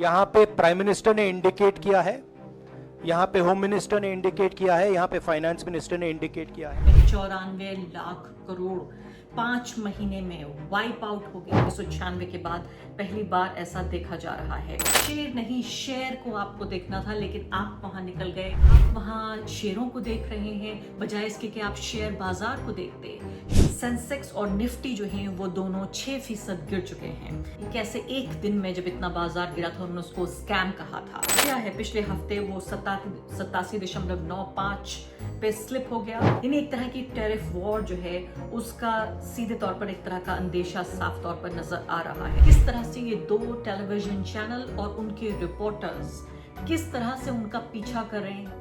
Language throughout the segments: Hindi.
यहाँ पे प्राइम मिनिस्टर ने इंडिकेट किया है, यहाँ पे होम मिनिस्टर ने इंडिकेट किया है, यहाँ पे फाइनेंस मिनिस्टर ने इंडिकेट किया है। 94 लाख करोड़ 5 महीने में वाइप आउट हो गया। 1996 के बाद पहली बार ऐसा देखा जा रहा है। शेर नहीं शेयर को आपको देखना था, लेकिन आप वहां निकल गए। आप वहां शेरों को देख रहे हैं बजाय इसके कि आप शेयर बाजार को देखते। सेंसेक्स और निफ्टी जो हैं वो दोनों 6% गिर चुके हैं। कैसे एक दिन में जब इतना बाजार गिरा था उन्होंने उसको स्कैम कहा था। क्या है, पिछले हफ्ते वो 87.95 पे स्लिप हो गया। यानी एक तरह की टैरिफ वॉर जो है उसका सीधे तौर पर एक तरह का अंदेशा साफ तौर पर नजर आ रहा है। किस तरह से ये दो टेलीविजन चैनल और उनके रिपोर्टर्स किस तरह से उनका पीछा कर रहे हैं।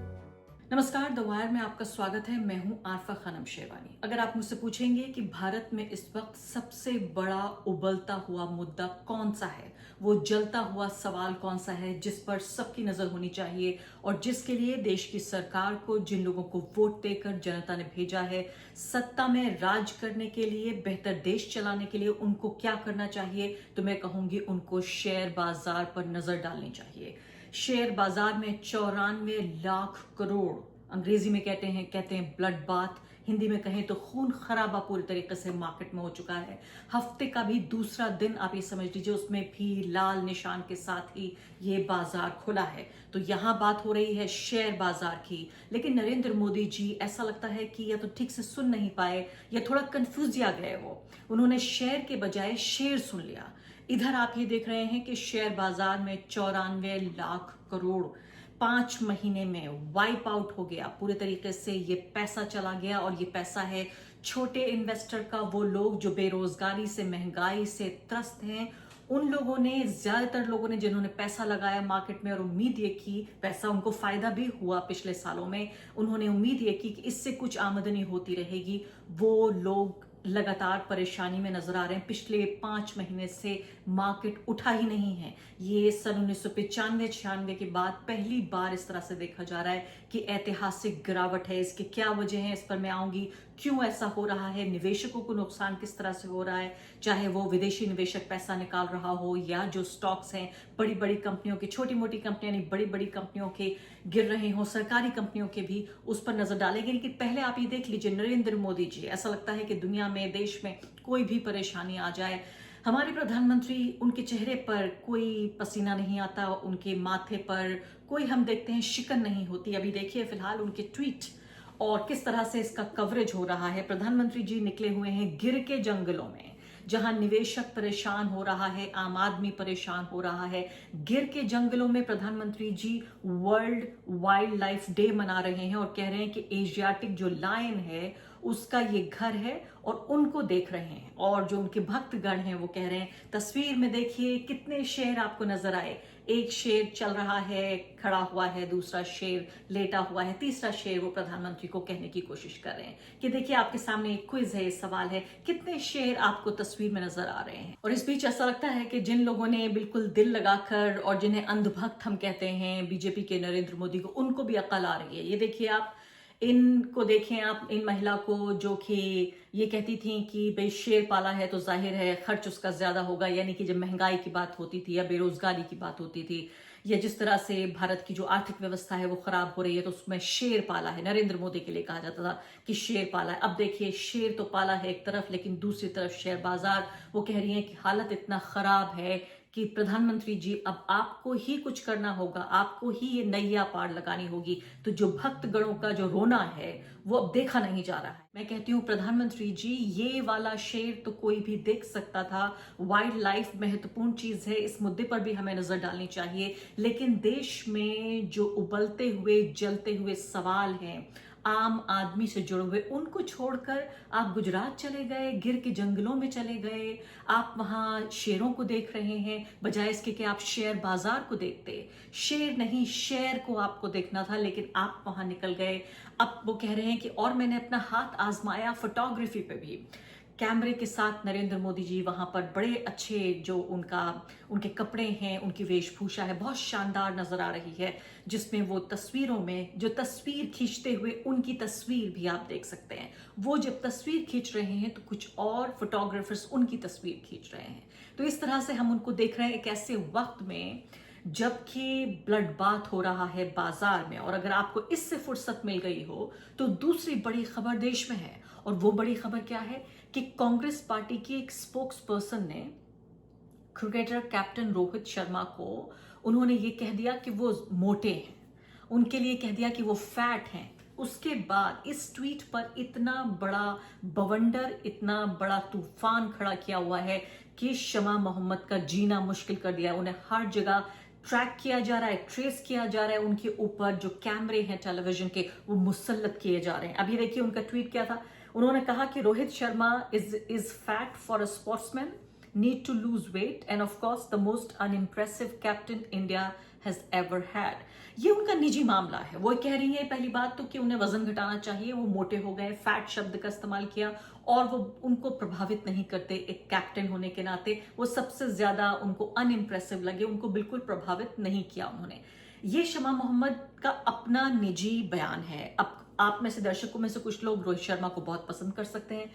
नमस्कार, द वायर में आपका स्वागत है। मैं हूं आरफा खानम शेरवानी। अगर आप मुझसे पूछेंगे कि भारत में इस वक्त सबसे बड़ा उबलता हुआ मुद्दा कौन सा है, वो जलता हुआ सवाल कौन सा है जिस पर सबकी नजर होनी चाहिए और जिसके लिए देश की सरकार को, जिन लोगों को वोट देकर जनता ने भेजा है सत्ता में राज करने के लिए, बेहतर देश चलाने के लिए, उनको क्या करना चाहिए, तो मैं कहूंगी उनको शेयर बाजार पर नजर डालनी चाहिए। शेयर बाजार में 94 लाख करोड़, अंग्रेजी में कहते हैं ब्लड बाथ, हिंदी में कहें तो खून खराबा पूरी तरीके से मार्केट में हो चुका है। हफ्ते का भी दूसरा दिन आप ये समझ लीजिए उसमें भी लाल निशान के साथ ही ये बाजार खुला है। तो यहाँ बात हो रही है शेयर बाजार की, लेकिन नरेंद्र मोदी जी ऐसा लगता है कि या तो ठीक से सुन नहीं पाए या थोड़ा कंफ्यूजिया गए। उन्होंने शेयर के बजाय शेर सुन लिया। इधर आप ये देख रहे हैं कि शेयर बाजार में 94 लाख करोड़ 5 महीने में वाइप आउट हो गया। पूरे तरीके से ये पैसा चला गया और ये पैसा है छोटे इन्वेस्टर का। वो लोग जो बेरोजगारी से, महंगाई से त्रस्त हैं, उन लोगों ने, ज्यादातर लोगों ने जिन्होंने पैसा लगाया मार्केट में और उम्मीद ये की, पैसा उनको फायदा भी हुआ पिछले सालों में, उन्होंने उम्मीद ये की कि इससे कुछ आमदनी होती रहेगी, वो लोग लगातार परेशानी में नजर आ रहे हैं। पिछले 5 महीने से मार्केट उठा ही नहीं है। ये सन 1995-96 के बाद पहली बार इस तरह से देखा जा रहा है कि ऐतिहासिक गिरावट है। इसकी क्या वजह है, इस पर मैं आऊंगी। क्यों ऐसा हो रहा है, निवेशकों को नुकसान किस तरह से हो रहा है, चाहे वो विदेशी निवेशक पैसा निकाल रहा हो या जो स्टॉक्स हैं बड़ी बड़ी कंपनियों के, छोटी मोटी कंपनियां नहीं बड़ी बड़ी कंपनियों के गिर रहे हो, सरकारी कंपनियों के भी, उस पर नजर डालेंगे। लेकिन पहले आप ये देख लीजिए, नरेंद्र मोदी जी, ऐसा लगता है कि दुनिया में, देश में कोई भी परेशानी आ जाए, हमारे प्रधानमंत्री, उनके चेहरे पर कोई पसीना नहीं आता, उनके माथे पर कोई, हम देखते हैं, शिकन नहीं होती। अभी देखिए फिलहाल उनके ट्वीट और किस तरह से इसका कवरेज हो रहा है। प्रधानमंत्री जी निकले हुए हैं गिर के जंगलों में, जहां निवेशक परेशान हो रहा है, आम आदमी परेशान हो रहा है। गिर के जंगलों में प्रधानमंत्री जी वर्ल्ड वाइल्ड लाइफ डे मना रहे हैं और कह रहे हैं कि एशियाटिक जो लायन है उसका ये घर है और उनको देख रहे हैं। और जो उनके भक्तगण हैं वो कह रहे हैं, तस्वीर में देखिए कितने शेर आपको नजर आए। एक शेर चल रहा है, खड़ा हुआ है, दूसरा शेर लेटा हुआ है, तीसरा शेर वो प्रधानमंत्री को कहने की कोशिश कर रहे हैं कि देखिए आपके सामने एक क्विज है, सवाल है, कितने शेर आपको तस्वीर में नजर आ रहे हैं। और इस बीच ऐसा लगता है कि जिन लोगों ने बिल्कुल दिल लगाकर, और जिन्हें अंधभक्त हम कहते हैं बीजेपी के नरेंद्र मोदी को, उनको भी अकल आ रही है। ये देखिए आप, इनको देखें आप, इन महिला को जो कि ये कहती थी कि भाई शेर पाला है तो जाहिर है खर्च उसका ज्यादा होगा। यानी कि जब महंगाई की बात होती थी या बेरोजगारी की बात होती थी या जिस तरह से भारत की जो आर्थिक व्यवस्था है वो खराब हो रही है, तो उसमें शेर पाला है। नरेंद्र मोदी के लिए कहा जाता था कि शेर पाला है। अब देखिए शेर तो पाला है एक तरफ, लेकिन दूसरी तरफ शेयर बाजार, वो कह रही है कि हालत इतना खराब है कि प्रधानमंत्री जी अब आपको ही कुछ करना होगा, आपको ही ये नैया पार लगानी होगी। तो जो भक्तगणों का जो रोना है वो अब देखा नहीं जा रहा है। मैं कहती हूँ प्रधानमंत्री जी, ये वाला शेर तो कोई भी देख सकता था। वाइल्ड लाइफ महत्वपूर्ण चीज है, इस मुद्दे पर भी हमें नजर डालनी चाहिए। लेकिन देश में जो उबलते हुए, जलते हुए सवाल हैं आम आदमी से जुड़े हुए, उनको छोड़कर आप गुजरात चले गए, गिर के जंगलों में चले गए, आप वहां शेरों को देख रहे हैं बजाय इसके कि आप शेयर बाजार को देखते। शेर नहीं शेयर को आपको देखना था, लेकिन आप वहां निकल गए। अब वो कह रहे हैं कि और मैंने अपना हाथ आजमाया फोटोग्राफी पे भी, कैमरे के साथ नरेंद्र मोदी जी वहां पर बड़े अच्छे, जो उनके कपड़े हैं, उनकी वेशभूषा है, बहुत शानदार नजर आ रही है, जिसमें वो तस्वीरों में जो तस्वीर खींचते हुए, उनकी तस्वीर भी आप देख सकते हैं। वो जब तस्वीर खींच रहे हैं तो कुछ और फोटोग्राफर्स उनकी तस्वीर खींच रहे हैं। तो इस तरह से हम उनको देख रहे हैं एक ऐसे वक्त में जबकि ब्लड बाथ हो रहा है बाजार में। और अगर आपको इससे फुर्सत मिल गई हो तो दूसरी बड़ी खबर देश में है, और वो बड़ी खबर क्या है कि कांग्रेस पार्टी की एक स्पोक्स पर्सन ने क्रिकेटर कैप्टन रोहित शर्मा को उन्होंने ये कह दिया कि वो मोटे हैं, उनके लिए कह दिया कि वो फैट हैं। उसके बाद इस ट्वीट पर इतना बड़ा बवंडर, इतना बड़ा तूफान खड़ा किया हुआ है कि शमा मोहम्मद का जीना मुश्किल कर दिया। उन्हें हर जगह ट्रैक किया जा रहा है, ट्रेस किया जा रहा है, उनके ऊपर जो कैमरे हैं टेलीविजन के वो मुसल्लत किए जा रहे हैं। अभी देखिए उनका ट्वीट क्या था। उन्होंने कहा कि Rohit Sharma is fat for a sportsman, need to lose weight, and of course the most unimpressive captain India has ever had। ये उनका निजी मामला है। वो कह रही है पहली बात तो कि उन्हें वजन घटाना चाहिए, वो मोटे हो गए, फैट शब्द का इस्तेमाल किया, और वो उनको प्रभावित नहीं करते एक कैप्टन होने के नाते। वो सबसे ज्यादा उनको अनइम्प्रेसिव लगे, उनको बिल्कुल प्रभावित नहीं किया उन्होंने। ये शमा मोहम्मद का अपना निजी बयान है। अब आप में से, दर्शकों में से कुछ लोग रोहित शर्मा को बहुत पसंद कर सकते हैं,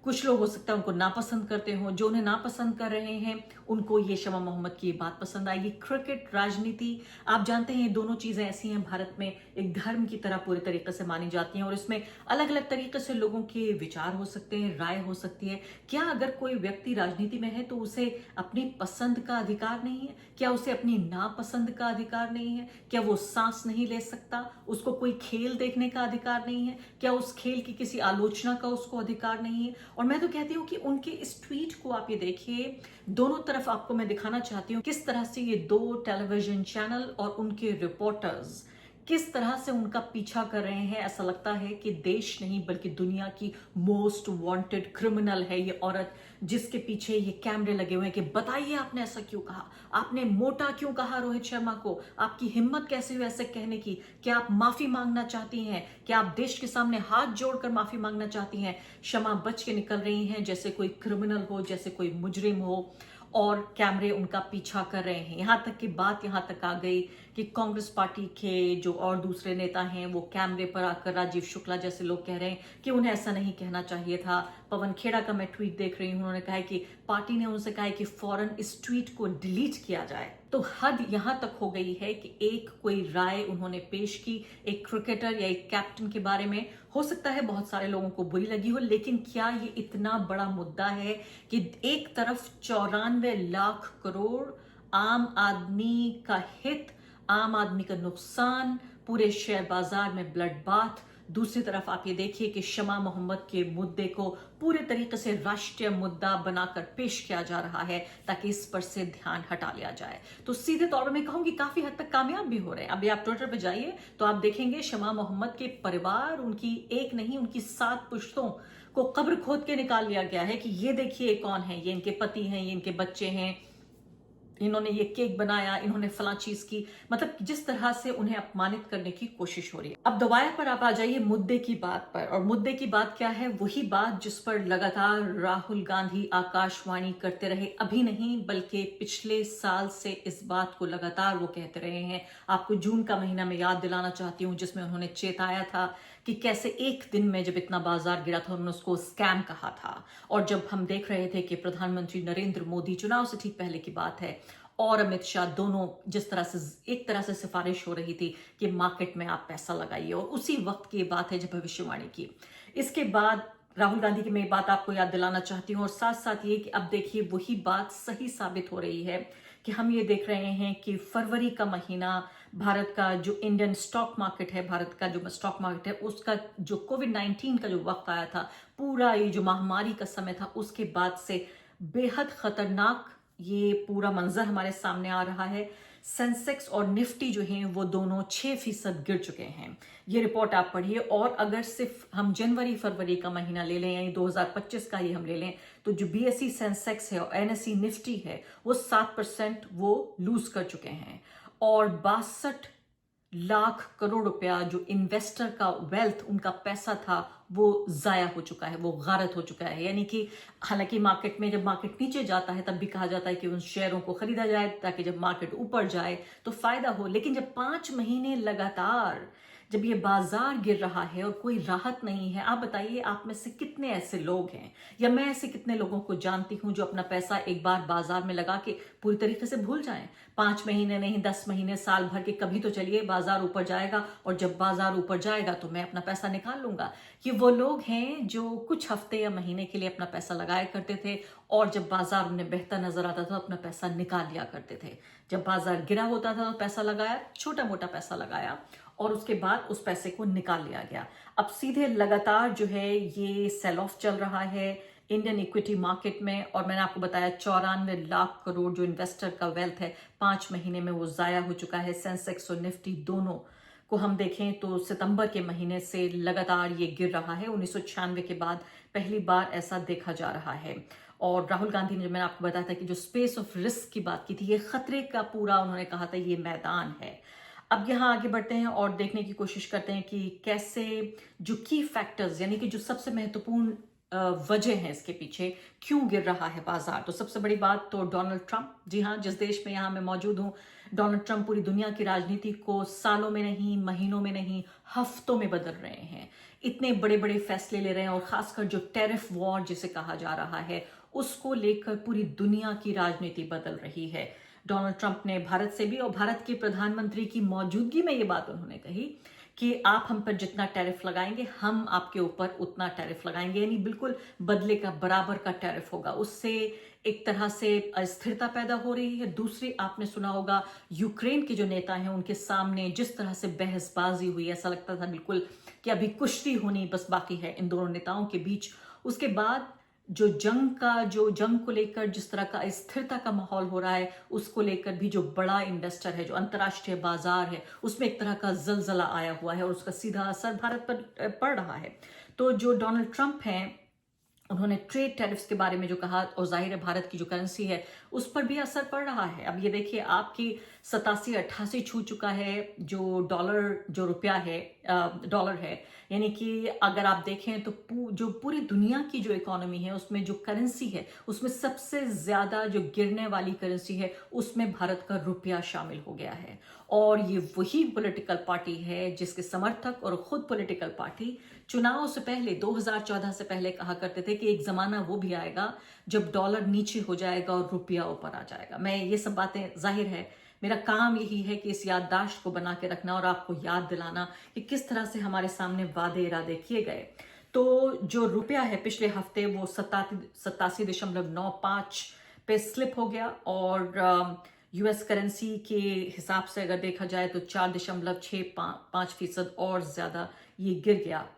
कुछ लोग हो सकता है उनको नापसंद करते हो। जो उन्हें नापसंद कर रहे हैं उनको ये शमा मोहम्मद की बात पसंद आएगी। क्रिकेट, राजनीति, आप जानते हैं ये दोनों चीजें ऐसी हैं भारत में एक धर्म की तरह पूरे तरीके से मानी जाती हैं, और इसमें अलग अलग तरीके से लोगों के विचार हो सकते हैं, राय हो सकती है। क्या अगर कोई व्यक्ति राजनीति में है तो उसे अपनी पसंद का अधिकार नहीं है? क्या उसे अपनी नापसंद का अधिकार नहीं है? क्या वो सांस नहीं ले सकता? उसको कोई खेल देखने का अधिकार नहीं है? क्या उस खेल की किसी आलोचना का उसको अधिकार नहीं है? और मैं तो कहती हूं कि उनके इस ट्वीट को आप ये देखिए, दोनों तरफ आपको मैं दिखाना चाहती हूं किस तरह से ये दो टेलीविजन चैनल और उनके रिपोर्टर्स किस तरह से उनका पीछा कर रहे हैं। ऐसा लगता है कि देश नहीं बल्कि दुनिया की मोस्ट वांटेड क्रिमिनल है ये औरत, जिसके पीछे ये कैमरे लगे हुए हैं कि बताइए आपने ऐसा क्यों कहा, आपने मोटा क्यों कहा रोहित शर्मा को, आपकी हिम्मत कैसे हुई ऐसे कहने की, क्या आप माफी मांगना चाहती हैं, क्या आप देश के सामने हाथ जोड़कर माफी मांगना चाहती हैं। शमा बच के निकल रही हैं जैसे कोई क्रिमिनल हो, जैसे कोई मुजरिम हो, और कैमरे उनका पीछा कर रहे हैं। यहां तक की बात यहां तक आ गई कि कांग्रेस पार्टी के जो और दूसरे नेता हैं वो कैमरे पर आकर, राजीव शुक्ला जैसे लोग कह रहे हैं कि उन्हें ऐसा नहीं कहना चाहिए था। पवन खेड़ा का मैं ट्वीट देख रही हूं, उन्होंने कहा है कि पार्टी ने उनसे कहा है कि फौरन इस ट्वीट को डिलीट किया जाए। तो हद यहां तक हो गई है कि एक कोई राय उन्होंने पेश की एक क्रिकेटर या एक कैप्टन के बारे में, हो सकता है बहुत सारे लोगों को बुरी लगी हो, लेकिन क्या ये इतना बड़ा मुद्दा है कि एक तरफ 94 लाख करोड़ आम आदमी का हित, आम आदमी का नुकसान, पूरे शेयर बाजार में ब्लड बाथ, दूसरी तरफ आप ये देखिए कि शमा मोहम्मद के मुद्दे को पूरे तरीके से राष्ट्रीय मुद्दा बनाकर पेश किया जा रहा है ताकि इस पर से ध्यान हटा लिया जाए। तो सीधे तौर पर मैं कहूंगी काफी हद तक कामयाब भी हो रहे हैं। अभी आप ट्विटर पे जाइए तो आप देखेंगे शमा मोहम्मद के परिवार, उनकी एक नहीं उनकी 7 पुश्तों को कब्र खोद के निकाल लिया गया है कि ये देखिए कौन है, ये इनके पति हैं, ये इनके बच्चे हैं, इन्होंने ये केक बनाया, इन्होंने फला चीज की, मतलब जिस तरह से उन्हें अपमानित करने की कोशिश हो रही है। अब दोबारा पर आप आ जाइए मुद्दे की बात पर, और मुद्दे की बात क्या है? वही बात जिस पर लगातार राहुल गांधी आकाशवाणी करते रहे, अभी नहीं बल्कि पिछले साल से इस बात को लगातार वो कहते रहे हैं। आपको जून का महीना में याद दिलाना चाहती हूँ जिसमें उन्होंने चेताया था कि कैसे एक दिन में जब इतना बाजार गिरा था उन्होंने उसको स्कैम कहा था। और जब हम देख रहे थे कि प्रधानमंत्री नरेंद्र मोदी, चुनाव से ठीक पहले की बात है, और अमित शाह दोनों जिस तरह से एक तरह से सिफारिश हो रही थी कि मार्केट में आप पैसा लगाइए, और उसी वक्त की बात है जब भविष्यवाणी की। इसके बाद राहुल गांधी की मैं बात आपको याद दिलाना चाहती हूँ, और साथ साथ ये कि अब देखिए वही बात सही साबित हो रही है कि हम ये देख रहे हैं कि फरवरी का महीना भारत का जो इंडियन स्टॉक मार्केट है, भारत का जो स्टॉक मार्केट है, उसका जो कोविड-19 का जो वक्त आया था, पूरा ये जो महामारी का समय था, उसके बाद से बेहद खतरनाक ये पूरा मंजर हमारे सामने आ रहा है। सेंसेक्स और निफ्टी जो हैं वो दोनों 6% गिर चुके हैं। ये रिपोर्ट आप पढ़िए, और अगर सिर्फ हम जनवरी फरवरी का महीना ले लें, यानी 2025 का ही हम ले लें, तो जो बीएसई सेंसेक्स है और एनएसई निफ्टी है वो 7% वो लूज कर चुके हैं, और 62 लाख करोड़ रुपया जो इन्वेस्टर का वेल्थ, उनका पैसा था, वो जाया हो चुका है, वो गारत हो चुका है। यानी कि हालांकि मार्केट में जब मार्केट नीचे जाता है तब भी कहा जाता है कि उन शेयरों को खरीदा जाए ताकि जब मार्केट ऊपर जाए तो फायदा हो, लेकिन जब 5 महीने लगातार जब ये बाजार गिर रहा है और कोई राहत नहीं है, आप बताइए आप में से कितने ऐसे लोग हैं या मैं ऐसे कितने लोगों को जानती हूं जो अपना पैसा एक बार बाजार में लगा के पूरी तरीके से भूल जाएं। 5 महीने नहीं, 10 महीने, साल भर के कभी तो चलिए बाजार ऊपर जाएगा और जब बाजार ऊपर जाएगा तो मैं अपना पैसा निकाल लूंगा। ये वो लोग हैं जो कुछ हफ्ते या महीने के लिए अपना पैसा लगाया करते थे और जब बाजार उन्हें बेहतर नजर आता था अपना पैसा निकाल लिया करते थे। जब बाजार गिरा होता था तो पैसा लगाया, छोटा मोटा पैसा लगाया और उसके बाद उस पैसे को निकाल लिया गया। अब सीधे लगातार जो है ये सेल ऑफ चल रहा है इंडियन इक्विटी मार्केट में और मैंने आपको बताया 94 लाख करोड़ जो इन्वेस्टर का वेल्थ है 5 महीने में वो जाया हो चुका है। सेंसेक्स और निफ्टी दोनों को हम देखें तो सितंबर के महीने से लगातार ये गिर रहा है। 1996 के बाद पहली बार ऐसा देखा जा रहा है। और राहुल गांधी ने, मैंने आपको बताया था कि जो स्पेस ऑफ रिस्क की बात की थी, ये खतरे का पूरा उन्होंने कहा था ये मैदान है। अब यहाँ आगे बढ़ते हैं और देखने की कोशिश करते हैं कि कैसे जो की फैक्टर्स यानी कि जो सबसे महत्वपूर्ण वजह है इसके पीछे क्यों गिर रहा है बाजार। तो सबसे बड़ी बात तो डोनाल्ड ट्रंप, जी हाँ, जिस देश में यहाँ मैं मौजूद हूँ, डोनाल्ड ट्रंप पूरी दुनिया की राजनीति को सालों में नहीं, महीनों में नहीं, हफ्तों में बदल रहे हैं। इतने बड़े बड़े फैसले ले रहे हैं और खासकर जो टैरिफ वॉर जिसे कहा जा रहा है उसको लेकर पूरी दुनिया की राजनीति बदल रही है। डोनाल्ड ट्रंप ने भारत से भी और भारत के प्रधानमंत्री की मौजूदगी में ये बात उन्होंने कही कि आप हम पर जितना टैरिफ लगाएंगे हम आपके ऊपर उतना टैरिफ लगाएंगे, यानी बिल्कुल बदले का बराबर का टैरिफ होगा। उससे एक तरह से अस्थिरता पैदा हो रही है। दूसरी, आपने सुना होगा यूक्रेन के जो नेता हैं उनके सामने जिस तरह से बहसबाजी हुई, ऐसा लगता था बिल्कुल कि अभी कुश्ती होनी बस बाकी है इन दोनों नेताओं के बीच। उसके बाद जो जंग को लेकर जिस तरह का स्थिरता का माहौल हो रहा है उसको लेकर भी जो बड़ा इन्वेस्टर है, जो अंतर्राष्ट्रीय बाजार है, उसमें एक तरह का जलजला आया हुआ है और उसका सीधा असर भारत पर पड़ रहा है। तो जो डोनाल्ड ट्रंप हैं उन्होंने ट्रेड टैरिफ्स के बारे में जो कहा और जाहिर है भारत की जो करेंसी है उस पर भी असर पड़ रहा है। अब ये देखिए आपकी 87-88 छू चुका है जो डॉलर, जो रुपया है, डॉलर है, यानी कि अगर आप देखें तो जो पूरी दुनिया की जो इकोनॉमी है उसमें जो करेंसी है उसमें सबसे ज्यादा जो गिरने वाली करेंसी है उसमें भारत का रुपया शामिल हो गया है। और ये वही पॉलिटिकल पार्टी है जिसके समर्थक और खुद पॉलिटिकल पार्टी चुनाव से पहले 2014 से पहले कहा करते थे कि एक जमाना वो भी आएगा जब डॉलर नीचे हो जाएगा और रुपया ऊपर आ जाएगा। मैं ये सब बातें, जाहिर है मेरा काम यही है कि इस याददाश्त को बना के रखना और आपको याद दिलाना कि किस तरह से हमारे सामने वादे इरादे किए गए। तो जो रुपया है पिछले हफ्ते वो 87.95 पे स्लिप हो गया और यूएस करेंसी के हिसाब से अगर देखा जाए तो 4.65% और ज्यादा ये गिर गया।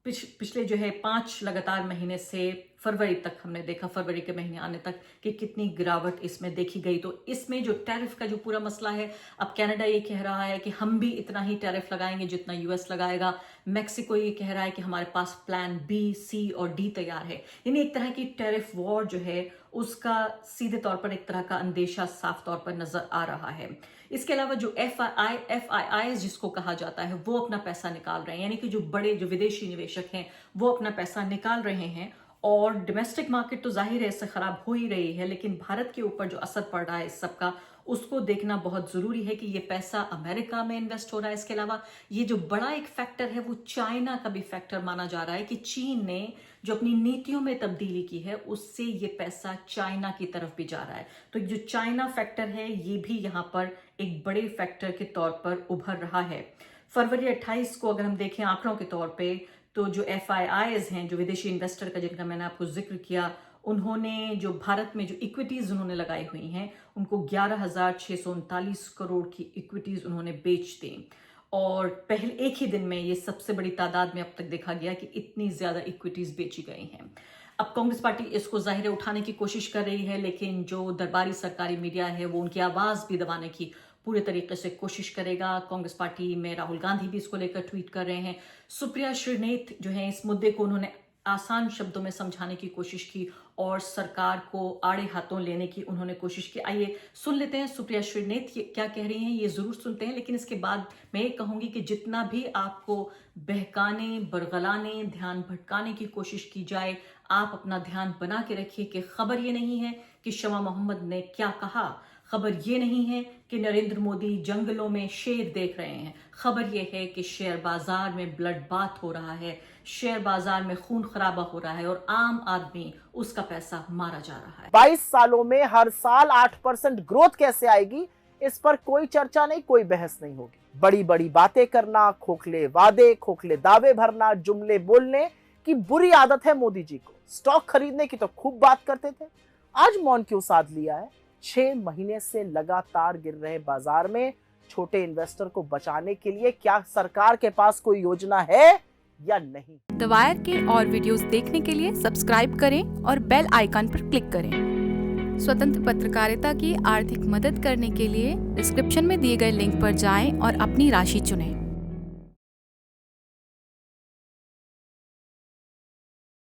पिछले जो है 5 लगातार महीने से फरवरी तक हमने देखा, फरवरी के महीने आने तक कि कितनी गिरावट इसमें देखी गई। तो इसमें जो टैरिफ का जो पूरा मसला है, अब कनाडा ये कह रहा है कि हम भी इतना ही टैरिफ लगाएंगे जितना यूएस लगाएगा। मेक्सिको ये कह रहा है कि हमारे पास प्लान बी, सी और डी तैयार है। यानी एक तरह की टैरिफ वॉर जो है उसका सीधे तौर पर एक तरह का अंदेशा साफ तौर पर नजर आ रहा है। इसके अलावा जो FIIs जिसको कहा जाता है वो अपना पैसा निकाल रहे हैं, यानी कि जो बड़े जो विदेशी निवेशक हैं वो अपना पैसा निकाल रहे हैं। और डोमेस्टिक मार्केट तो जाहिर है इससे खराब हो ही रही है, लेकिन भारत के ऊपर जो असर पड़ रहा है इस सब का उसको देखना बहुत जरूरी है कि ये पैसा अमेरिका में इन्वेस्ट हो रहा है। इसके अलावा ये जो बड़ा एक फैक्टर है वो चाइना का भी फैक्टर माना जा रहा है कि चीन ने जो अपनी नीतियों में तब्दीली की है उससे ये पैसा चाइना की तरफ भी जा रहा है। तो जो चाइना फैक्टर है ये भी यहाँ पर एक बड़े फैक्टर के तौर पर उभर रहा है। फरवरी 28 को अगर हम देखें आंकड़ों के तौर पे तो जो FIIs हैं, जो विदेशी इन्वेस्टर का जिनका मैंने आपको जिक्र किया, उन्होंने जो भारत में जो इक्विटीज उन्होंने लगाई हुई हैं उनको 11,639 करोड़ की इक्विटीज उन्होंने बेच दी। और पहले एक ही दिन में ये सबसे बड़ी तादाद में अब तक देखा गया कि इतनी ज्यादा इक्विटीज बेची गई हैं। अब कांग्रेस पार्टी इसको जाहिर उठाने की कोशिश कर रही है, लेकिन जो दरबारी सरकारी मीडिया है वो उनकी आवाज भी दबाने की पूरे तरीके से कोशिश करेगा। कांग्रेस पार्टी में राहुल गांधी भी इसको लेकर ट्वीट कर रहे हैं। सुप्रिया श्रीनेत जो है इस मुद्दे को उन्होंने आसान शब्दों में समझाने की कोशिश की और सरकार को आड़े हाथों लेने की उन्होंने कोशिश की। आइए सुन लेते हैं सुप्रिया श्रीनेत क्या कह रही हैं, ये जरूर सुनते हैं। लेकिन इसके बाद मैं ये कहूंगी कि जितना भी आपको बहकाने, बरगलाने, ध्यान भटकाने की कोशिश की जाए, आप अपना ध्यान बना के रखिए कि खबर ये नहीं है कि शमा मोहम्मद ने क्या कहा। खबर ये नहीं है कि नरेंद्र मोदी जंगलों में शेर देख रहे हैं। खबर ये है कि शेयर बाजार में ब्लड बाथ हो रहा है, शेयर बाजार में खून खराबा हो रहा है और आम आदमी उसका पैसा मारा जा रहा है। 22 सालों में हर साल 8% ग्रोथ कैसे आएगी, इस पर कोई चर्चा नहीं, कोई बहस नहीं होगी। बड़ी बड़ी बातें करना, खोखले वादे, खोखले दावे भरना, जुमले बोलने की बुरी आदत है मोदी जी को। स्टॉक खरीदने की तो खूब बात करते थे, आज मौन क्यों साध लिया है? 6 महीने से लगातार गिर रहे बाजार में छोटे इन्वेस्टर को बचाने के लिए क्या सरकार के पास कोई योजना है या नहीं? द वायर के और वीडियोस देखने के लिए सब्सक्राइब करें और बेल आइकन पर क्लिक करें। स्वतंत्र पत्रकारिता की आर्थिक मदद करने के लिए डिस्क्रिप्शन में दिए गए लिंक पर जाएं और अपनी राशि चुनें।